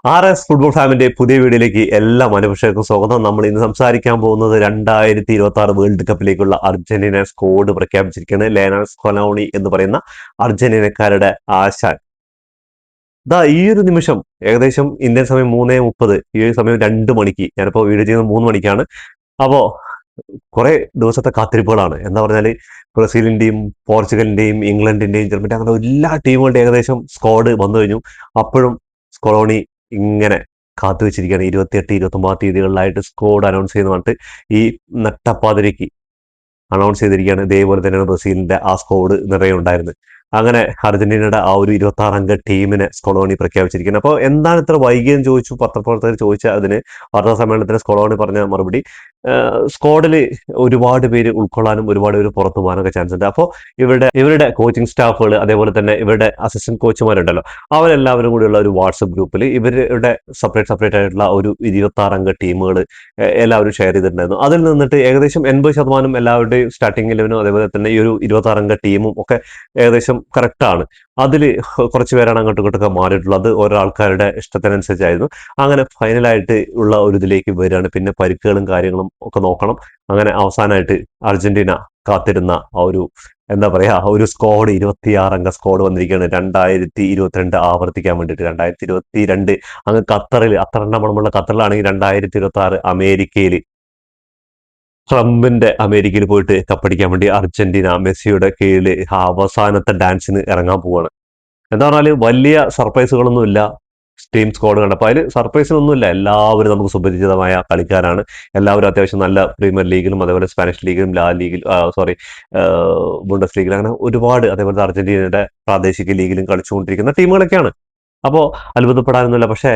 RS football ഫാമിന്റെ പുതിയ വീഡിയോയിലേക്ക് എല്ലാ മനുഷ്യർക്കും സ്വാഗതം. നമ്മൾ ഇന്ന് സംസാരിക്കാൻ പോകുന്നത് 2026 വേൾഡ് കപ്പിലേക്കുള്ള അർജന്റീന സ്ക്വാഡ് പ്രഖ്യാപിച്ചിരിക്കുന്നത്. ലേന സ്കൊലോണി എന്ന് പറയുന്ന അർജന്റീനക്കാരുടെ ആശാൻ ഈ ഒരു നിമിഷം ഏകദേശം ഇന്ത്യൻ സമയം 3:30, ഈ സമയം 2 മണിക്ക്, ഞാനിപ്പോ വീഡിയോ ചെയ്യുന്നത് 3 മണിക്കാണ്. അപ്പോ കുറെ ദിവസത്തെ കാത്തിരിപ്പുകളാണ്. എന്താ പറഞ്ഞാല് ബ്രസീലിന്റെയും പോർച്ചുഗലിന്റെയും ഇംഗ്ലണ്ടിന്റെയും ജർമ്മനി അങ്ങനെ എല്ലാ ടീമുകളുടെ ഏകദേശം സ്ക്വാഡ് വന്നു കഴിഞ്ഞു. അപ്പോഴും സ്കൊളോണി ഇങ്ങനെ കാത്തു വെച്ചിരിക്കുകയാണ്. 28, 29 തീയതികളിലായിട്ട് സ്ക്വാഡ് അനൗൺസ് ചെയ്യുന്ന പറഞ്ഞിട്ട് ഈ നട്ടപ്പാതിരയ്ക്ക് അനൗൺസ് ചെയ്തിരിക്കുകയാണ്. ഇതേപോലെ തന്നെയാണ് ബ്രസീലിന്റെ ആ സ്ക്വാഡ് നിറയെ ഉണ്ടായിരുന്നത്. അങ്ങനെ അർജന്റീനയുടെ ആ ഒരു 26 അംഗ ടീമിനെ സ്കൊളോണി പ്രഖ്യാപിച്ചിരിക്കുന്നത്. അപ്പോൾ എന്താണ് ഇത്ര വൈകിയെന്ന് ചോദിച്ചു പത്രപ്രവർത്തകർ. ചോദിച്ച അതിന് വാർത്താ സമ്മേളനത്തിന് സ്കൊളോണി പറഞ്ഞ മറുപടി, സ്ക്വാഡിൽ ഒരുപാട് പേര് ഉൾക്കൊള്ളാനും ഒരുപാട് പേര് പുറത്തു പോകാനൊക്കെ ചാൻസ് ഉണ്ട്. അപ്പോൾ ഇവരുടെ കോച്ചിങ് സ്റ്റാഫുകൾ, അതേപോലെ തന്നെ ഇവരുടെ അസിസ്റ്റന്റ് കോച്ചുമാരുണ്ടല്ലോ, അവരെല്ലാവരും കൂടിയുള്ള ഒരു വാട്സപ്പ് ഗ്രൂപ്പിൽ ഇവരുടെ സെപ്പറേറ്റ് ആയിട്ടുള്ള ഒരു 26 അംഗ ടീമുകൾ എല്ലാവരും ഷെയർ ചെയ്തിട്ടുണ്ടായിരുന്നു. അതിൽ നിന്നിട്ട് ഏകദേശം 80% എല്ലാവരുടെയും സ്റ്റാർട്ടിംഗ് 11, അതേപോലെ തന്നെ ഈ ഒരു 26 അംഗ ടീമും ഒക്കെ ഏകദേശം കറക്റ്റാണ്. അതിൽ കുറച്ച് പേരാണ് അങ്ങോട്ടും ഇങ്ങോട്ടൊക്കെ മാറിയിട്ടുള്ളത്. അത് ഓരോ ആൾക്കാരുടെ ഇഷ്ടത്തിനനുസരിച്ചായിരുന്നു. അങ്ങനെ ഫൈനലായിട്ട് ഉള്ള ഒരു ഇതിലേക്ക് വരികയാണ്. പിന്നെ പരിക്കുകളും കാര്യങ്ങളും ഒക്കെ നോക്കണം. അങ്ങനെ അവസാനമായിട്ട് അർജന്റീന കാത്തിരുന്ന ആ ഒരു, എന്താ പറയാ, ഒരു സ്ക്വാഡ് 26 അംഗ സ്ക്വാഡ് വന്നിരിക്കുകയാണ്. 2022 ആവർത്തിക്കാൻ വേണ്ടിയിട്ട്. 2022 അങ്ങ് അത്തറിന്റെ മണമുള്ള ഖത്തറിലാണെങ്കിൽ 2026 അമേരിക്കയിൽ, ട്രംപിന്റെ അമേരിക്കയിൽ പോയിട്ട് കപ്പടിക്കാൻ വേണ്ടി അർജന്റീന മെസ്സിയുടെ കീഴിൽ അവസാനത്തെ ഡാൻസിന് ഇറങ്ങാൻ പോവാണ്. എന്താ പറഞ്ഞാല് വലിയ സർപ്രൈസുകളൊന്നുമില്ല. ടീം സ്ക്വാഡ് കണ്ടപ്പോൾ അതിൽ സർപ്രൈസിനൊന്നുമില്ല. എല്ലാവരും നമുക്ക് സുപരിചിതമായ കളിക്കാരാണ്. എല്ലാവരും അത്യാവശ്യം നല്ല പ്രീമിയർ ലീഗിലും അതേപോലെ സ്പാനിഷ് ലീഗിലും ബുണ്ടസ് ലീഗിലും അങ്ങനെ ഒരുപാട്, അതേപോലെ അർജന്റീനയുടെ പ്രാദേശിക ലീഗിലും കളിച്ചുകൊണ്ടിരിക്കുന്ന ടീമുകളൊക്കെയാണ്. അപ്പോൾ അത്ഭുതപ്പെടാനൊന്നുമില്ല. പക്ഷേ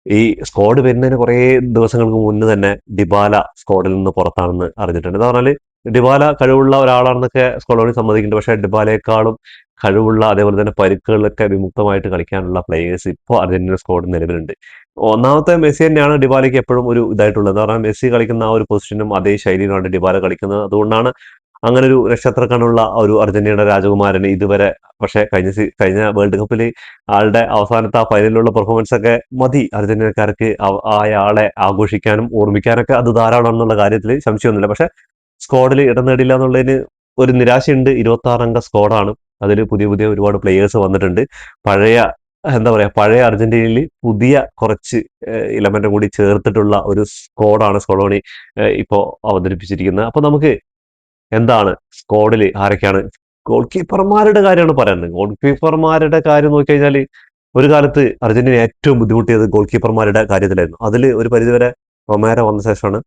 ഈ സ്ക്വാഡ് വരുന്നതിന് കുറേ ദിവസങ്ങൾക്ക് മുന്നേ തന്നെ ഡിബാല സ്ക്വാഡിൽ നിന്ന് പുറത്താണെന്ന് അറിഞ്ഞിട്ടുണ്ട്. എന്താ പറഞ്ഞാല് ഡിബാല കഴിവുള്ള ഒരാളാണെന്നൊക്കെ സ്ക്വാഡിൽ സമ്മതിക്കുന്നുണ്ട്. പക്ഷേ ഡിബാലയെക്കാളും കഴിവുള്ള, അതേപോലെ തന്നെ പരിക്കുകളിലൊക്കെ വിമുക്തമായിട്ട് കളിക്കാനുള്ള പ്ലേയേഴ്സ് ഇപ്പോൾ അർജന്റീന സ്ക്വാഡ് നിലവിലുണ്ട്. ഒന്നാമത്തെ മെസ്സി തന്നെയാണ് ഡിബാലയ്ക്ക് എപ്പോഴും ഒരു ഇതായിട്ടുള്ളത്. എന്ന് പറഞ്ഞാൽ മെസ്സി കളിക്കുന്ന ആ ഒരു പൊസിഷനും അതേ ശൈലിയിലാണ് ഡിബാല കളിക്കുന്നത്. അതുകൊണ്ടാണ് അങ്ങനെ ഒരു നക്ഷത്രക്കണ്ണുള്ള ഒരു അർജന്റീനയുടെ രാജകുമാരന് ഇതുവരെ, പക്ഷേ കഴിഞ്ഞ വേൾഡ് കപ്പിൽ ആളുടെ അവസാനത്തെ ആ ഫൈനലിലുള്ള പെർഫോമൻസ് ഒക്കെ മതി അർജന്റീനക്കാർക്ക് അയാളെ ആഘോഷിക്കാനും ഓർമ്മിക്കാനൊക്കെ. അത് ധാരാളമാണെന്നുള്ള കാര്യത്തിൽ സംശയമൊന്നുമില്ല. പക്ഷെ സ്ക്വാഡിൽ ഇടം നേടില്ല എന്നുള്ളതിന് ഒരു നിരാശയുണ്ട്. 26 അംഗ സ്ക്വാഡാണ്. അതിൽ പുതിയ പുതിയ ഒരുപാട് പ്ലേയേഴ്സ് വന്നിട്ടുണ്ട്. പഴയ, എന്താ പറയാ, പഴയ അർജന്റീനയിൽ പുതിയ കുറച്ച് ഇലമെന്റ് കൂടി ചേർത്തിട്ടുള്ള ഒരു സ്ക്വാഡാണ് സ്കൊളോണി ഇപ്പോൾ അവതരിപ്പിച്ചിരിക്കുന്നത്. അപ്പൊ നമുക്ക് എന്താണ് സ്ക്വാഡിൽ ആരൊക്കെയാണ്, ഗോൾ കീപ്പർമാരുടെ കാര്യമാണ് പറയുന്നത്. ഗോൾ കീപ്പർമാരുടെ കാര്യം നോക്കിക്കഴിഞ്ഞാൽ ഒരു കാലത്ത് അർജന്റീന ഏറ്റവും ബുദ്ധിമുട്ടിയത് ഗോൾ കീപ്പർമാരുടെ കാര്യത്തിലായിരുന്നു. അതിൽ ഒരു പരിധിവരെ റൊമേറോ വന്ന ശേഷമാണ്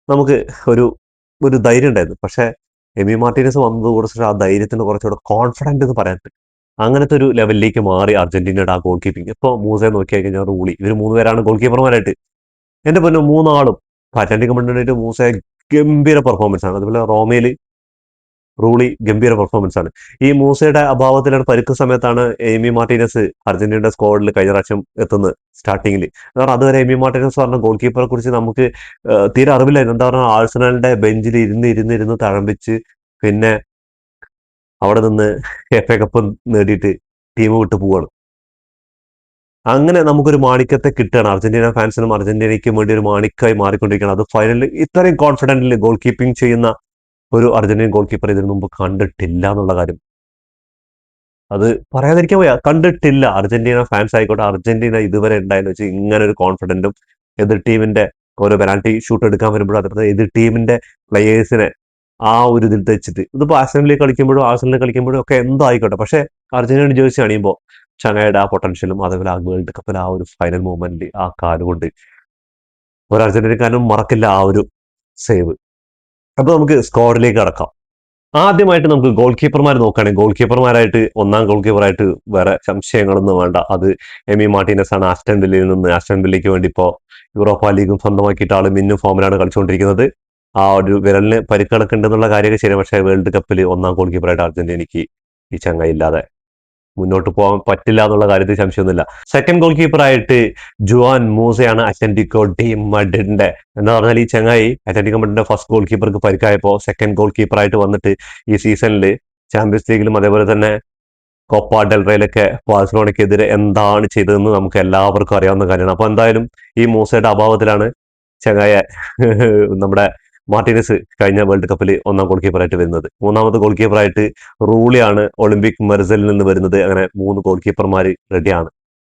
നമുക്ക് ഒരു ഒരു ധൈര്യം ഉണ്ടായിരുന്നു. പക്ഷെ എമി മാർട്ടിനസ് വന്നത് കുറച്ച് ആ ധൈര്യത്തിന് കുറച്ചുകൂടെ കോൺഫിഡന്റ് എന്ന് പറയാൻ, അങ്ങനത്തെ ഒരു ലെവലിലേക്ക് മാറി അർജന്റീനയുടെ ആ ഗോൾ കീപ്പിംഗ്. ഇപ്പോൾ മൂസയെ നോക്കി കഴിഞ്ഞാൽ റൂളി, ഇവർ 3 പേരാണ് ഗോൾ കീപ്പർമാരായിട്ട്. എന്റെ പൊന്നു, 3 ആളും അറ്റ്ലാന്റിക് മഡ്രിഡിന്റെ മൂസ ഗംഭീര പെർഫോമൻസ് ആണ്. അതുപോലെ റോമയില് റൂളി ഗംഭീര പെർഫോമൻസ് ആണ്. ഈ മൂസയുടെ അഭാവത്തിലാണ്, പരുക്ക് സമയത്താണ് എമി മാർട്ടിനസ് അർജന്റീനയുടെ സ്ക്വാഡിൽ കഴിഞ്ഞ പ്രാവശ്യം എത്തുന്നത് സ്റ്റാർട്ടിങ്ങിൽ. കാരണം അതുവരെ എമി മാർട്ടിനസ് പറഞ്ഞ ഗോൾ കീപ്പറെ കുറിച്ച് നമുക്ക് തീരെ അറിവില്ലായിരുന്നു. എന്താ പറഞ്ഞാൽ ആഴ്സണലിന്റെ ബെഞ്ചിൽ ഇരുന്ന് തഴമ്പിച്ച് പിന്നെ അവിടെ നിന്ന് FA കപ്പ് നേടിയിട്ട് ടീം വിട്ട് പോവാണ്. അങ്ങനെ നമുക്കൊരു മാണിക്യത്തെ കിട്ടുകയാണ്. അർജന്റീന ഫാൻസിനും അർജന്റീനയ്ക്കും വേണ്ടി ഒരു മാണിക്കായി മാറിക്കൊണ്ടിരിക്കുകയാണ്. അത് ഫൈനലിൽ ഇത്രയും കോൺഫിഡന്റിൽ ഗോൾ കീപ്പിംഗ് ചെയ്യുന്ന ഒരു അർജന്റീൻ ഗോൾ കീപ്പർ ഇതിനു മുമ്പ് കണ്ടിട്ടില്ല എന്നുള്ള കാര്യം അത് പറയാതിരിക്കാൻ വയ്യ. കണ്ടിട്ടില്ല. അർജന്റീന ഫാൻസ് ആയിക്കോട്ടെ, അർജന്റീന ഇതുവരെ ഉണ്ടായെന്ന് വെച്ചാൽ ഇങ്ങനെ ഒരു കോൺഫിഡന്റും എതിർ ടീമിന്റെ ഓരോ പെനാൽറ്റി ഷൂട്ട് എടുക്കാൻ വരുമ്പോഴും, അതേപോലെ എതിർ ടീമിന്റെ പ്ലേയേഴ്സിനെ ആ ഒരു ഇതിൽ വെച്ചിട്ട്, ഇതിപ്പോ അസംബ്ലി കളിക്കുമ്പോഴും ഒക്കെ എന്തോ ആയിക്കോട്ടെ, പക്ഷെ അർജന്റീന ജേഴ്സി അണിയുമ്പോൾ ചങ്ങയുടെ ആ പൊട്ടൻഷ്യലും അതേപോലെ ആ വേൾഡ് കപ്പിൽ ആ ഒരു ഫൈനൽ മൂവ്മെന്റ്, ആ കാലുകൊണ്ട് ഒരു അർജന്റീനക്കാരനും മറക്കില്ല ആ ഒരു സേവ്. അപ്പൊ നമുക്ക് സ്ക്വാഡിലേക്ക് കടക്കാം. ആദ്യമായിട്ട് നമുക്ക് ഗോൾ കീപ്പർമാർ നോക്കുകയാണെങ്കിൽ, ഗോൾ കീപ്പർമാരായിട്ട് ഒന്നാം ഗോൾ കീപ്പറായിട്ട് വേറെ സംശയങ്ങളൊന്നും വേണ്ട. അത് എമി മാർട്ടിനസ് ആണ്. ആസ്റ്റൺ വില്ലയ്ക്ക് വേണ്ടി ഇപ്പോൾ യൂറോപ്പ ലീഗും സ്വന്തമാക്കിയിട്ട് ആള് മിന്നും ഫോമിലാണ് കളിച്ചുകൊണ്ടിരിക്കുന്നത്. ആ ഒരു വിരലിന് പരിക്കിളക്ക് ഉണ്ടെന്നുള്ള കാര്യമൊക്കെ ശരി. പക്ഷേ വേൾഡ് കപ്പിൽ ഒന്നാം ഗോൾ കീപ്പറായിട്ട് അർജന്റീനയ്ക്ക് ഈ ചങ്ങായി ഇല്ലാതെ മുന്നോട്ട് പോകാൻ പറ്റില്ല എന്നുള്ള കാര്യത്തിൽ സംശയമൊന്നുമില്ല. സെക്കൻഡ് ഗോൾ കീപ്പറായിട്ട് ജുവാൻ മൂസയാണ്, അത്ലറ്റിക്കോ ഡി മഡ്രിഡിന്റെ. എന്താ പറഞ്ഞാൽ ഈ ചങ്ങായി അത്ലറ്റിക്കോ മഡ്രിഡിന്റെ ഫസ്റ്റ് ഗോൾ കീപ്പർക്ക് പരിക്കായപ്പോൾ സെക്കൻഡ് ഗോൾ കീപ്പറായിട്ട് വന്നിട്ട് ഈ സീസണിൽ ചാമ്പ്യൻസ് ലീഗിലും അതേപോലെ തന്നെ കോപ്പ ഡെൽ റേയിലൊക്കെ ബാഴ്സലോണയ്ക്കെതിരെ എന്താണ് ചെയ്തതെന്ന് നമുക്ക് എല്ലാവർക്കും അറിയാവുന്ന കാര്യമാണ്. അപ്പൊ എന്തായാലും ഈ മൂസയുടെ അഭാവത്തിലാണ് ചങ്ങായ നമ്മുടെ മാർട്ടിനസ് കഴിഞ്ഞ വേൾഡ് കപ്പിൽ ഒന്നാം ഗോൾ കീപ്പറായിട്ട് വരുന്നത്. മൂന്നാമത് ഗോൾ കീപ്പറായിട്ട് റൂളിയാണ് ഒളിമ്പിക് മെർസലിൽ നിന്ന് വരുന്നത്. അങ്ങനെ 3 ഗോൾ കീപ്പർമാർ റെഡിയാണ്.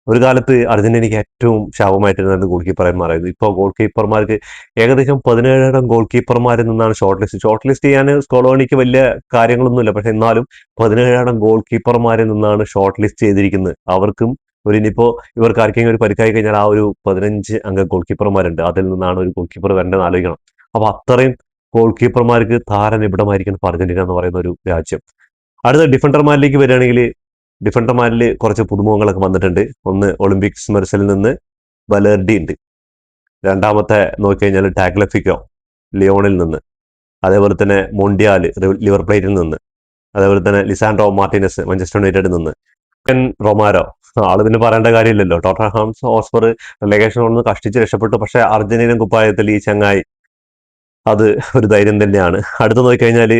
ഒരു കാലത്ത് അർജന്റീനയ്ക്ക് ഏറ്റവും ശാപമായിട്ടിരുന്നത് ഗോൾ കീപ്പർമാരായിരുന്നു. ഇപ്പോൾ ഗോൾ കീപ്പർമാർക്ക് ഏകദേശം 17 ഗോൾ കീപ്പർമാരിൽ നിന്നാണ് ഷോർട്ട് ലിസ്റ്റ് ചെയ്യാൻ സ്കോളോണിക്ക് വലിയ കാര്യങ്ങളൊന്നുമില്ല. പക്ഷെ എന്നാലും 17 ഗോൾ കീപ്പർമാരിൽ നിന്നാണ് ഷോർട്ട് ലിസ്റ്റ് ചെയ്തിരിക്കുന്നത്. അവർക്കും ഇനിയിപ്പോ ഇവർക്ക് ആർക്കെങ്കിലും ഒരു പരിക്കായി കഴിഞ്ഞാൽ ആ ഒരു 15 അംഗ ഗോൾ കീപ്പർമാരുണ്ട്. അതിൽ നിന്നാണ് ഒരു ഗോൾ കീപ്പർ വരേണ്ടത് ആലോചിക്കണം. അപ്പൊ അത്രയും ഗോൾ കീപ്പർമാർക്ക് താരനിബിഡമായിരിക്കണം ഇപ്പൊ അർജന്റീന എന്ന് പറയുന്ന ഒരു രാജ്യം. അടുത്ത ഡിഫൻഡർമാരിലേക്ക് വരികയാണെങ്കിൽ ഡിഫൻഡർമാരിൽ കുറച്ച് പുതുമുഖങ്ങളൊക്കെ വന്നിട്ടുണ്ട്. ഒന്ന് ഒളിമ്പിക്സ് മെർസലിൽ നിന്ന് ബലേർഡി ഉണ്ട്. രണ്ടാമത്തെ നോക്കിക്കഴിഞ്ഞാൽ ടാഗ്ലഫിക്കോ ലിയോണിൽ നിന്ന്, അതേപോലെ തന്നെ മൊണ്ടിയാൽ ലിവർ പ്ലേറ്റിൽ നിന്ന്, അതേപോലെ തന്നെ ലിസാൻഡ്രോ മാർട്ടിനസ് മാഞ്ചസ്റ്റർ യുണൈറ്റഡിൽ നിന്ന്, റൊമാരോ ആള് പിന്നെ പറയേണ്ട കാര്യമില്ലല്ലോ. ടോട്ടൻഹാം ഹോട്ട്സ്പർ റിലേഗേഷൻ ഒന്ന് കഷ്ടിച്ച് രക്ഷപ്പെട്ടു. പക്ഷെ അർജന്റീനൻ കുപ്പായത്തിൽ ഈ ചങ്ങായി അത് ഒരു ധൈര്യം തന്നെയാണ്. അടുത്ത് നോക്കിക്കഴിഞ്ഞാൽ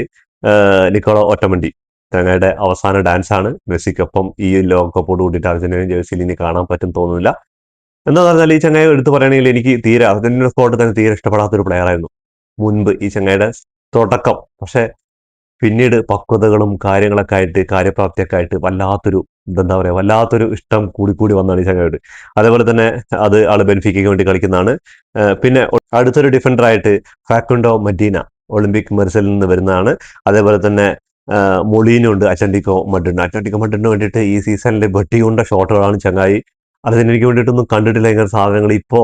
നിക്കോളോ ഒറ്റമണ്ടി ചങ്ങായിയുടെ അവസാന ഡാൻസ് ആണ്. മെസ്സിക്കൊപ്പം ഈ ലോകകപ്പോട് കൂടിയിട്ട് അർജന്റീന ജേഴ്സിയിൽ ഇനി കാണാൻ പറ്റും തോന്നുന്നില്ല. എന്താ പറഞ്ഞാൽ ഈ ചങ്ങായി എടുത്ത് പറയുകയാണെങ്കിൽ എനിക്ക് തീരെ അർജന്റീന സ്കോഡ് തന്നെ തീരെ ഇഷ്ടപ്പെടാത്ത ഒരു പ്ലെയർ ആയിരുന്നു മുൻപ് ഈ ചങ്ങായിയുടെ തുടക്കം. പക്ഷെ പിന്നീട് പക്വതകളും കാര്യങ്ങളൊക്കെ ആയിട്ട് കാര്യപ്രാപ്തിയൊക്കെ ആയിട്ട് എന്താ പറയാ വല്ലാത്തൊരു ഇഷ്ടം കൂടി വന്നാണ് ഈ ചങ്ങായിട്ട്. അതേപോലെ തന്നെ അത് ആള് ബെൻഫിക്കയ്ക്ക് വേണ്ടി കളിക്കുന്നതാണ്. പിന്നെ അടുത്തൊരു ഡിഫൻഡർ ആയിട്ട് ഫാക്കുണ്ടോ മഡീന ഒളിമ്പിക് മെർസലിൽ നിന്ന് വരുന്നതാണ്. അതേപോലെ തന്നെ മൊളീനോ ഉണ്ട് അറ്റ്ലറ്റിക്കോ മഡ്രിഡിന് വേണ്ടിയിട്ട് ഈ സീസണിൽ വെട്ടിയുണ്ട ഷോട്ടുകളാണ് ചങ്ങായി. അർജന്റീനയ്ക്ക് വേണ്ടിയിട്ടൊന്നും കണ്ടിട്ടില്ല ഇങ്ങനെ സാധനങ്ങൾ. ഇപ്പോ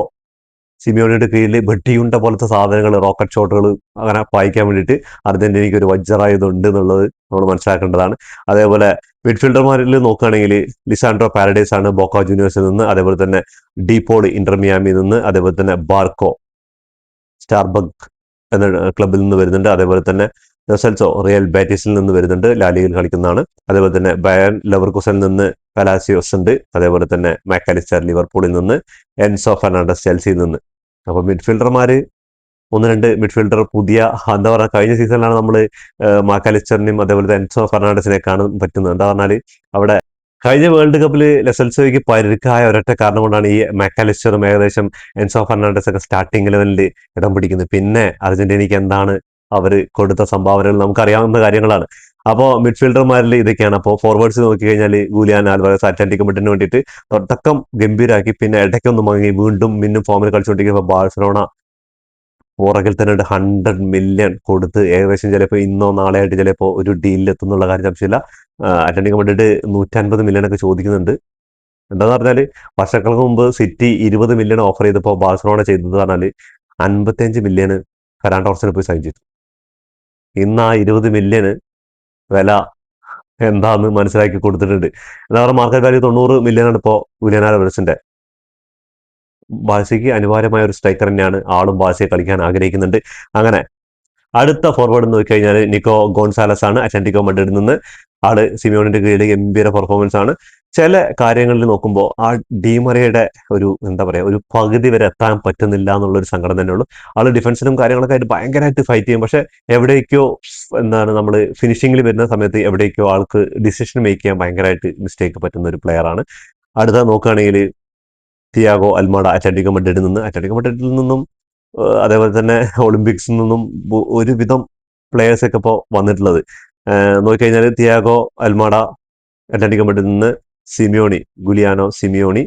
സിമിയോണിയുടെ കീഴിൽ വെട്ടിയുണ്ട പോലത്തെ സാധനങ്ങൾ, റോക്കറ്റ് ഷോട്ടുകൾ അങ്ങനെ പായിക്കാൻ വേണ്ടിയിട്ട് അർജന്റീനയ്ക്ക് ഒരു വജ്രായുധമുണ്ട് എന്നുള്ളത് നമ്മൾ മനസ്സിലാക്കേണ്ടതാണ്. അതേപോലെ മിഡ്ഫീൽഡർമാരിൽ നോക്കുകയാണെങ്കിൽ ലിസാൻഡ്രോ പാരഡൈസ് ആണ് ബോക്ക ജൂനിയേഴ്സിൽ നിന്ന്, അതേപോലെ തന്നെ ഡീപോൾ ഇന്റർ മിയാമിയിൽ നിന്ന്, അതേപോലെ തന്നെ ബാർക്കോ സ്റ്റാർബഗ് എന്ന ക്ലബിൽ നിന്ന് വരുന്നുണ്ട്. അതേപോലെ തന്നെ റെസൽസോ റിയൽ ബാറ്റിസിൽ നിന്ന് വരുന്നുണ്ട്, ലാലിഗയിൽ കളിക്കുന്നതാണ്. അതേപോലെ തന്നെ ബയൺ ലെവർകുസനിൽ നിന്ന് പലാസിയോസ് ഉണ്ട്. അതേപോലെ തന്നെ മാക്കാലിസ്റ്റർ ലിവർപൂളിൽ നിന്ന്, എൻസോ ഫെർണാണ്ടസ് ചെൽസിയിൽ നിന്ന്. അപ്പൊ മിഡ്ഫീൽഡർമാര് 1-2 മിഡ്ഫീൽഡർ പുതിയ എന്താ പറയുക കഴിഞ്ഞ സീസണിലാണ് നമ്മൾ മാക്കാലിസ്റ്ററിനെയും അതേപോലെ എൻസോ ഫെർണാണ്ടസിനെ കാണാൻ പറ്റുന്നത്. എന്താ പറഞ്ഞാല് അവിടെ കഴിഞ്ഞ വേൾഡ് കപ്പിൽ ലെസൽസോയ്ക്ക് പരിക്കായ ഒരൊറ്റ കാരണം കൊണ്ടാണ് ഈ മാക്കാലിസ്റ്ററും ഏകദേശം എൻസോ ഫെർണാണ്ടസ് ഒക്കെ സ്റ്റാർട്ടിംഗ് ലെവലിൽ ഇടം പിടിക്കുന്നത്. പിന്നെ അർജന്റീനയ്ക്ക് എന്താണ് അവർ കൊടുത്ത സംഭാവനകൾ നമുക്കറിയാവുന്ന കാര്യങ്ങളാണ്. അപ്പോൾ മിഡ്ഫീൽഡർമാരിൽ ഇതൊക്കെയാണ്. അപ്പോൾ ഫോർവേഡ്സ് നോക്കിക്കഴിഞ്ഞാൽ ഗൂലിയാൻ ആൽവാരസ് അറ്റ്ലറ്റികോ മഡ്രിഡിന് വേണ്ടിയിട്ട് തുടക്കം ഗംഭീരാക്കി, പിന്നെ ഇടയ്ക്കൊന്നും മങ്ങി വീണ്ടും ഫോമിൽ കളിച്ചുകൊണ്ടിരിക്കുമ്പോൾ ബാഴ്സലോണ പുറകിൽ തന്നെ 100 മില്യൺ കൊടുത്ത് ഏകദേശം ചിലപ്പോൾ ഇന്നോ നാളെ ആയിട്ട് ചിലപ്പോൾ ഒരു ഡീലിലെത്തുന്നുള്ള കാര്യം സംശയമില്ല. അറ്റ്ലറ്റിക്കോ മഡ്രിഡ് 150 മില്യൺ ഒക്കെ ചോദിക്കുന്നുണ്ട്. എന്താന്ന് പറഞ്ഞാൽ വർഷങ്ങൾക്ക് മുമ്പ് സിറ്റി 20 മില്യൺ ഓഫർ ചെയ്തപ്പോൾ ബാഴ്സലോണ ചെയ്തത് പറഞ്ഞാൽ 55 മില്യൺ ഫെറാൻ ടോർസിന് പോയി സൈൻ ചെയ്തു. ഇന്ന് ആ 20 മില്യണ് വില എന്താന്ന് മനസ്സിലാക്കി കൊടുത്തിട്ടുണ്ട്. എന്താ പറയുക മാർക്കറ്റ് വാല്യൂ 90 മില്യൺ ആണ് ഇപ്പോൾ ജൂലിയൻ ആൽവാരസിന്റെ. ബാഴ്സയ്ക്ക് അനിവാര്യമായ ഒരു സ്ട്രൈക്കർ തന്നെയാണ്. ആളും ബാഴ്സയെ കളിക്കാൻ ആഗ്രഹിക്കുന്നുണ്ട്. അങ്ങനെ അടുത്ത ഫോർവേഡ് എന്ന് നോക്കിക്കഴിഞ്ഞാൽ നിക്കോ ഗോൺസാലസ് ആണ് അറ്റ്ലറ്റിക്കോ മഡ്രിഡിൽ നിന്ന്. ആള് സിമിയോണിന്റെ കീഴിൽ ഗംഭീര പെർഫോമൻസ് ആണ്. ചില കാര്യങ്ങളിൽ നോക്കുമ്പോൾ ആ ഡീമറയുടെ എന്താ പറയാ ഒരു പകുതി വരെ എത്താൻ പറ്റുന്നില്ല എന്നുള്ളൊരു സങ്കടം തന്നെ ഉള്ളൂ. ആള് ഡിഫൻസിലും കാര്യങ്ങളൊക്കെ ആയിട്ട് ഭയങ്കരമായിട്ട് ഫൈറ്റ് ചെയ്യും. പക്ഷെ എവിടേക്കോ എന്താണ് നമ്മൾ ഫിനിഷിങ്ങിൽ വരുന്ന സമയത്ത് എവിടേക്കോ ആൾക്ക് ഡിസിഷൻ മേക്ക് ചെയ്യാൻ ഭയങ്കരമായിട്ട് മിസ്റ്റേക്ക് പറ്റുന്ന ഒരു പ്ലെയർ ആണ്. അടുത്ത നോക്കുകയാണെങ്കിൽ തിയാഗോ അൽമാഡ അറ്റ്ലറ്റിക്കോ മഡ്രിഡിൽ നിന്നും അതേപോലെ തന്നെ ഒളിമ്പിക്സിൽ നിന്നും ഒരുവിധം പ്ലേയേഴ്സ് ഒക്കെ ഇപ്പോൾ വന്നിട്ടുള്ളത്. നോക്കിക്കഴിഞ്ഞാൽ തിയാഗോ അൽമാഡ അറ്റ്ലറ്റിക്കോ മഡ്രിഡിൽ നിന്ന്, ഗുലിയാനോ സിമിയോണി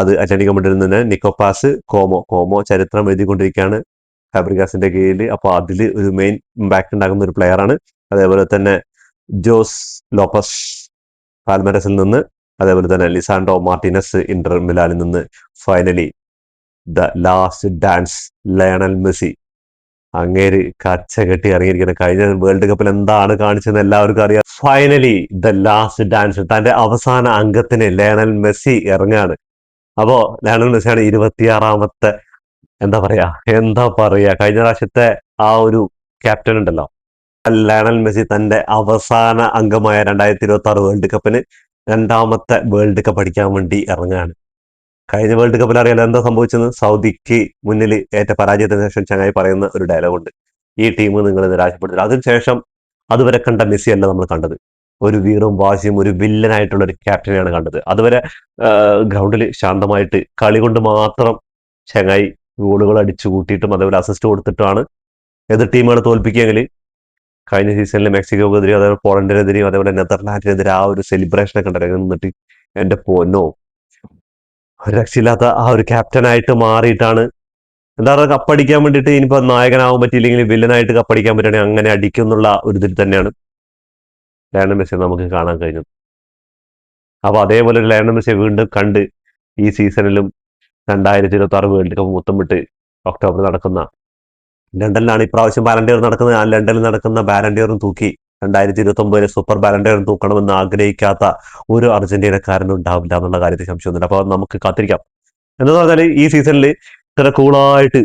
അത് അറ്റ്ലറ്റിക്കോ മഡ്രിഡിൽ നിന്ന്, നിക്കോപാസ് കോമോ ചരിത്രം എഴുതിക്കൊണ്ടിരിക്കുകയാണ് ഫാബ്രിഗാസിന്റെ കീഴിൽ. അപ്പോൾ അതിൽ ഒരു മെയിൻ ഇമ്പാക്ട് ഉണ്ടാകുന്ന ഒരു പ്ലെയർ ആണ്. അതേപോലെ തന്നെ ജോസ് ലോപ്പസ് പാൽമരസിൽ നിന്ന്, അതേപോലെ തന്നെ ലിസാൻഡോ മാർട്ടിനസ് ഇന്റർ മിലാനിൽ നിന്ന്. Finally the last dance Lionel Messi അങ്ങേര് കച്ച കെട്ടി ഇറങ്ങിയിരിക്കുന്നത്. കഴിഞ്ഞ വേൾഡ് കപ്പിൽ എന്താണ് കാണിച്ചതെന്ന് എല്ലാവർക്കും അറിയാം. ഫൈനലി ദ ലാസ്റ്റ് ഡാൻസ് തന്റെ അവസാന അംഗത്തിന് ലയണൽ മെസ്സി ഇറങ്ങാണ്. അപ്പോ ലയണൽ മെസ്സിയാണ് 26ാമത്തെ എന്താ പറയാ കഴിഞ്ഞ പ്രാവശ്യത്തെ ആ ഒരു ക്യാപ്റ്റൻ ഉണ്ടല്ലോ ലയണൽ മെസ്സി തന്റെ അവസാന അംഗമായ 2026 വേൾഡ് കപ്പിന് 2ാമത്തെ വേൾഡ് കപ്പ് അടിക്കാൻ വേണ്ടി ഇറങ്ങാണ്. കഴിഞ്ഞ വേൾഡ് കപ്പിൽ അറിയാലോ എന്താ സംഭവിച്ചെന്ന്. സൗദിക്ക് മുന്നിൽ ഏറ്റ പരാജയത്തിന് ശേഷം ചങ്ങായി പറയുന്ന ഒരു ഡയലോഗുണ്ട്, ഈ ടീം നിങ്ങൾ നിരാശപ്പെടുത്തില്ല. അതിനുശേഷം അതുവരെ കണ്ട മെസ്സി അല്ല നമ്മൾ കണ്ടത്. ഒരു വീറും വാശിയും ഒരു വില്ലനായിട്ടുള്ള ഒരു ക്യാപ്റ്റനെയാണ് കണ്ടത്. അതുവരെ ഗ്രൗണ്ടിൽ ശാന്തമായിട്ട് കളി കൊണ്ട് മാത്രം ചങ്ങായി ഗോളുകൾ അടിച്ചു കൂട്ടിയിട്ടും അതേപോലെ അസിസ്റ്റ് കൊടുത്തിട്ടുമാണ് എതിർ ടീമുകളെ തോൽപ്പിക്കുകയെങ്കിൽ കഴിഞ്ഞ സീസണിൽ മെക്സിക്കോക്കെതിരെയും അതേപോലെ പോളണ്ടിനെതിരെയും അതേപോലെ നെതർലാൻഡിനെതിരെ ആ ഒരു സെലിബ്രേഷൻ ഒക്കെ ഉണ്ടായിരുന്നു നിന്നിട്ട് എന്റെ പൊന്നോ ഒരു രക്ഷയില്ലാത്ത ആ ഒരു ക്യാപ്റ്റനായിട്ട് മാറിയിട്ടാണ് എന്താ പറയുക കപ്പടിക്കാൻ വേണ്ടിയിട്ട് ഇനിയിപ്പോ നായകനാവാൻ പറ്റിയില്ലെങ്കിൽ വില്ലനായിട്ട് കപ്പടിക്കാൻ പറ്റുകയാണെങ്കിൽ അങ്ങനെ അടിക്കും എന്നുള്ള ഒരു ഇതിൽ തന്നെയാണ് ലയണൽ മെസ്സി നമുക്ക് കാണാൻ കഴിഞ്ഞത്. അപ്പൊ അതേപോലെ ഒരു ലയണൽ മെസ്സിയെ വീണ്ടും കണ്ട് ഈ സീസണിലും 2026 വേൾഡ് കപ്പ് മുത്തമിട്ട് ഒക്ടോബർ നടക്കുന്ന ലണ്ടനിലാണ് ഇപ്രാവശ്യം ബാലൻഡിയർ നടക്കുന്നത്. ആ ലണ്ടനിൽ നടക്കുന്ന ബാലൻഡിയറും തൂക്കി 2029 സൂപ്പർ ബാലൻഡിയറും തൂക്കണമെന്ന് ആഗ്രഹിക്കാത്ത ഒരു അർജന്റീനക്കാരനും ഉണ്ടാവില്ല എന്നുള്ള കാര്യത്തിൽ സംശയമൊന്നുമില്ല. അപ്പൊ നമുക്ക് കാത്തിരിക്കാം. എന്താന്ന് പറഞ്ഞാൽ ഈ സീസണിൽ ഇത്ര കൂളായിട്ട്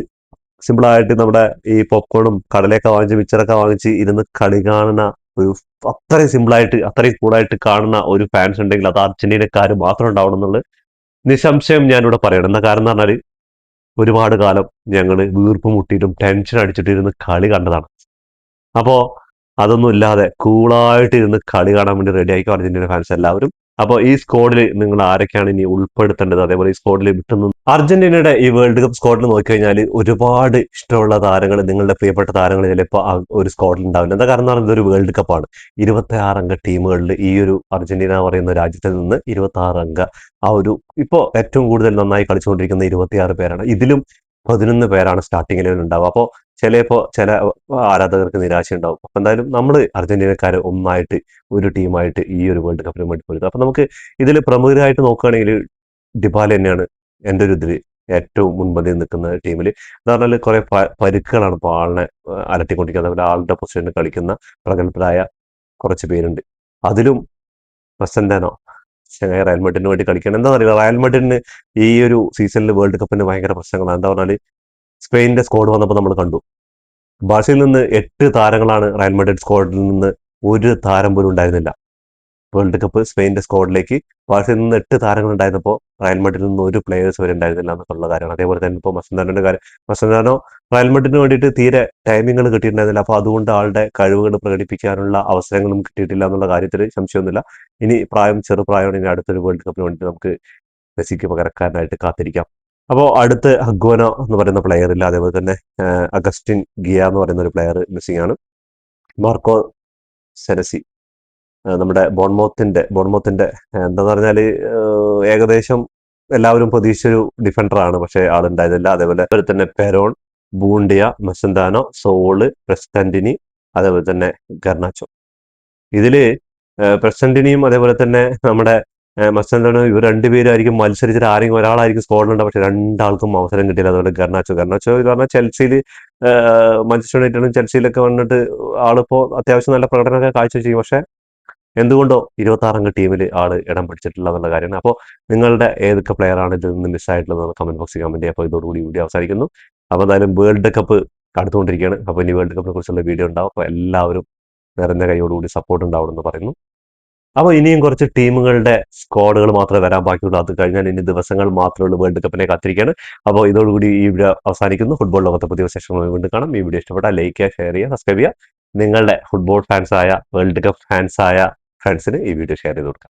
സിമ്പിളായിട്ട് നമ്മുടെ ഈ പോപ്കോണും കടലയൊക്കെ വാങ്ങിച്ച് മിച്ചറൊക്കെ വാങ്ങിച്ച് ഇരുന്ന് കളി കാണുന്ന ഒരു അത്രയും സിമ്പിളായിട്ട് അത്രയും കൂളായിട്ട് കാണുന്ന ഒരു ഫാൻസ് ഉണ്ടെങ്കിൽ അത് അർജന്റീനക്കാർ മാത്രം ഉണ്ടാവണം എന്നുള്ളത് നിസ്സംശയം ഞാനിവിടെ പറയണം. എന്താ കാരണം എന്ന് പറഞ്ഞാൽ ഒരുപാട് കാലം ഞങ്ങൾ വീർപ്പ് മുട്ടിയിട്ടും ടെൻഷൻ അടിച്ചിട്ട് ഇരുന്ന് കളി കണ്ടതാണ്. അപ്പോ അതൊന്നും ഇല്ലാതെ കൂളായിട്ട് ഇരുന്ന് കളി കാണാൻ വേണ്ടി റെഡി ആയിക്കോ അർജന്റീന ഫാൻസ് എല്ലാവരും. അപ്പോൾ ഈ സ്ക്വാഡിൽ നിങ്ങൾ ആരൊക്കെയാണ് ഇനി ഉൾപ്പെടുത്തേണ്ടത്, അതേപോലെ ഈ സ്ക്വാഡിൽ വിട്ടുനിന്ന് അർജന്റീനയുടെ ഈ വേൾഡ് കപ്പ് സ്ക്വാഡിൽ നോക്കിക്കഴിഞ്ഞാൽ ഒരുപാട് ഇഷ്ടമുള്ള താരങ്ങൾ, നിങ്ങളുടെ പ്രിയപ്പെട്ട താരങ്ങൾ ചിലപ്പോൾ ആ ഒരു സ്ക്വാഡിൽ ഉണ്ടാവില്ല. എന്താ കാരണം എന്ന് പറഞ്ഞാൽ ഇതൊരു വേൾഡ് കപ്പാണ്. 26 അംഗ ടീമുകളിൽ ഈ ഒരു അർജന്റീന പറയുന്ന രാജ്യത്തിൽ നിന്ന് 26 അംഗ ആ ഒരു ഇപ്പോൾ ഏറ്റവും കൂടുതൽ നന്നായി കളിച്ചുകൊണ്ടിരിക്കുന്ന 26 പേരാണ്. ഇതിലും 11 പേരാണ് സ്റ്റാർട്ടിംഗ് ലെവലിൽ ഉണ്ടാവുക. അപ്പോൾ ചില ആരാധകർക്ക് നിരാശ ഉണ്ടാവും. അപ്പൊ എന്തായാലും നമ്മൾ അർജന്റീനക്കാരെ ഒന്നായിട്ട് ഒരു ടീമായിട്ട് ഈ ഒരു വേൾഡ് കപ്പിന് വേണ്ടി പോയത്. അപ്പൊ നമുക്ക് ഇതിൽ പ്രമുഖരായിട്ട് നോക്കുകയാണെങ്കിൽ ഡിബാല തന്നെയാണ് എൻ്റെ ഒരു ഇതിൽ ഏറ്റവും മുൻപന്തിയിൽ നിൽക്കുന്ന ടീമിൽ. എന്ന് പറഞ്ഞാൽ കുറെ പരുക്കുകളാണ് ഇപ്പോൾ ആളിനെ അലട്ടിക്കൊണ്ടിരിക്കുന്നത്. അതുപോലെ ആളുടെ പൊസിഷനിൽ കളിക്കുന്ന പ്രഗത്ഭരായ കുറച്ച് പേരുണ്ട്. അതിലും പ്രസന്റാനോ ചങ്ങായി റയൽ മാഡ്രിഡിന് വേണ്ടി കളിക്കണം. എന്താ പറയുക, റയൽ മാഡ്രിഡിന് ഈ ഒരു സീസണിൽ വേൾഡ് കപ്പിന് ഭയങ്കര പ്രശ്നങ്ങളാണ്. എന്താ പറഞ്ഞാൽ സ്പെയിനിന്റെ സ്ക്വാഡ് വന്നപ്പോൾ നമ്മൾ കണ്ടു, ബാഴ്സയിൽ നിന്ന് 8 താരങ്ങളാണ് റയൽ മാഡ്രിഡ് സ്ക്വാഡിൽ നിന്ന് ഒരു താരം പോലും ഉണ്ടായിരുന്നില്ല. വേൾഡ് കപ്പ് സ്പെയിനിന്റെ സ്ക്വാഡിലേക്ക് ബാഴ്സയിൽ നിന്ന് 8 താരങ്ങൾ ഉണ്ടായിരുന്നപ്പോൾ റയൽ മാഡ്രിഡിൽ നിന്ന് ഒരു പ്ലേയേഴ്സ് വരെ ഉണ്ടായിരുന്നില്ല എന്നുള്ള കാര്യമാണ്. അതേപോലെ തന്നെ ഇപ്പോൾ മസന്താനോന്റെ കാര്യം, മസന്താനോ റയൽ മാഡ്രിഡിന് വേണ്ടിയിട്ട് തീരെ ടൈമിങ്ങൾ കിട്ടിയിട്ടുണ്ടായിരുന്നില്ല. അപ്പോൾ അതുകൊണ്ട് ആളുടെ കഴിവുകൾ പ്രകടിപ്പിക്കാനുള്ള അവസരങ്ങളും കിട്ടിയിട്ടില്ല എന്നുള്ള കാര്യത്തിൽ സംശയമൊന്നുമില്ല. ഇനി ചെറുപ്രായമാണ്. ഇനി അടുത്തൊരു വേൾഡ് കപ്പിന് വേണ്ടി നമുക്ക് മെസ്സിക്ക് പകരക്കാരനായിട്ട് കാത്തിരിക്കാം. അപ്പോൾ അടുത്ത് ഹഗ്വാനോ എന്ന് പറയുന്ന പ്ലെയർ ഇല്ല. അതേപോലെ തന്നെ അഗസ്റ്റിൻ ഗിയ എന്ന് പറയുന്ന ഒരു പ്ലെയർ മിസ്സിംഗ് ആണ്. മാർക്കോ സെനസി നമ്മുടെ ബോൺമോത്തിന്റെ എന്താന്ന് പറഞ്ഞാല് ഏകദേശം എല്ലാവരും പ്രതീക്ഷിച്ചൊരു ഡിഫൻഡറാണ്, പക്ഷെ ആളുണ്ടായിരുന്നില്ല. അതേപോലെ തന്നെ പെരോൺ, ബൂണ്ടിയ, മെസന്താനോ, സോള്, പ്രസ്റ്റന്റിനി, അതേപോലെ തന്നെ ഗർനാച്ചോ. ഇതില് പ്രസ്റ്റന്റിനിയും അതേപോലെ തന്നെ നമ്മുടെ മസ്റ്റാൻഡോ ഇവർ രണ്ടുപേരായിരിക്കും മത്സരിച്ചിട്ട് ആരെങ്കിലും ഒരാളായിരിക്കും സ്ക്വാഡിലുണ്ട്. പക്ഷെ രണ്ടാൾക്കും അവസരം കിട്ടിയില്ല. അതുപോലെ ഗർനാച്ചോ എന്ന് പറഞ്ഞാൽ ചെൽസിയിൽ മാഞ്ചസ്റ്റർ യുണൈറ്റഡും ചെൽസിയിലൊക്കെ വന്നിട്ട് ആളിപ്പോ അത്യാവശ്യം നല്ല പ്രകടനമൊക്കെ കാഴ്ചവെച്ചു. പക്ഷെ എന്തുകൊണ്ടോ 26 അംഗ ടീമിൽ ആള് ഇടം പിടിച്ചിട്ടില്ല എന്നുള്ള കാര്യമാണ്. അപ്പോൾ നിങ്ങളുടെ ഏതൊക്കെ പ്ലെയർ ആണ് ഇതിൽ നിന്ന് മിസ്സായിട്ടുള്ളത് കമന്റ് ബോക്സിൽ കമന്റ് ചെയ്യുക. അപ്പോൾ ഇതോടുകൂടി വീഡിയോ അവസാനിക്കുന്നു. അപ്പോൾ എന്തായാലും വേൾഡ് കപ്പ് അടുത്തുകൊണ്ടിരിക്കുകയാണ്. അപ്പോൾ ഇനി വേൾഡ് കപ്പിനെ കുറിച്ചുള്ള വീഡിയോ ഉണ്ടാവും. അപ്പോൾ എല്ലാവരും നിറഞ്ഞ കൈയോടുകൂടി സപ്പോർട്ട് ഉണ്ടാവണമെന്ന് പറയുന്നു. അപ്പോൾ ഇനിയും കുറച്ച് ടീമുകളുടെ സ്ക്വാഡുകൾ മാത്രമേ വരാൻ ബാക്കിയുള്ളൂ. അത് കഴിഞ്ഞാൽ ഇനി ദിവസങ്ങൾ മാത്രമേ ഉള്ളൂ വേൾഡ് കപ്പിനെ കാത്തിരിക്കുകയാണ്. അപ്പോൾ ഇതോടുകൂടി ഈ വീഡിയോ അവസാനിക്കുന്നു. ഫുട്ബോൾ ലോകത്തെ പുതിയ സെഷനുമായി വീണ്ടും കാണാം. ഈ വീഡിയോ ഇഷ്ടപ്പെട്ടാൽ ലൈക്ക് ചെയ്യുക, ഷെയർ ചെയ്യുക, സബ്സ്ക്രൈബ് ചെയ്യുക. നിങ്ങളുടെ ഫുട്ബോൾ ഫാൻസായ വേൾഡ് കപ്പ് ഫാൻസായ ഫ്രണ്ട്സിന് ഈ വീഡിയോ ഷെയർ ചെയ്ത് കൊടുക്കാം.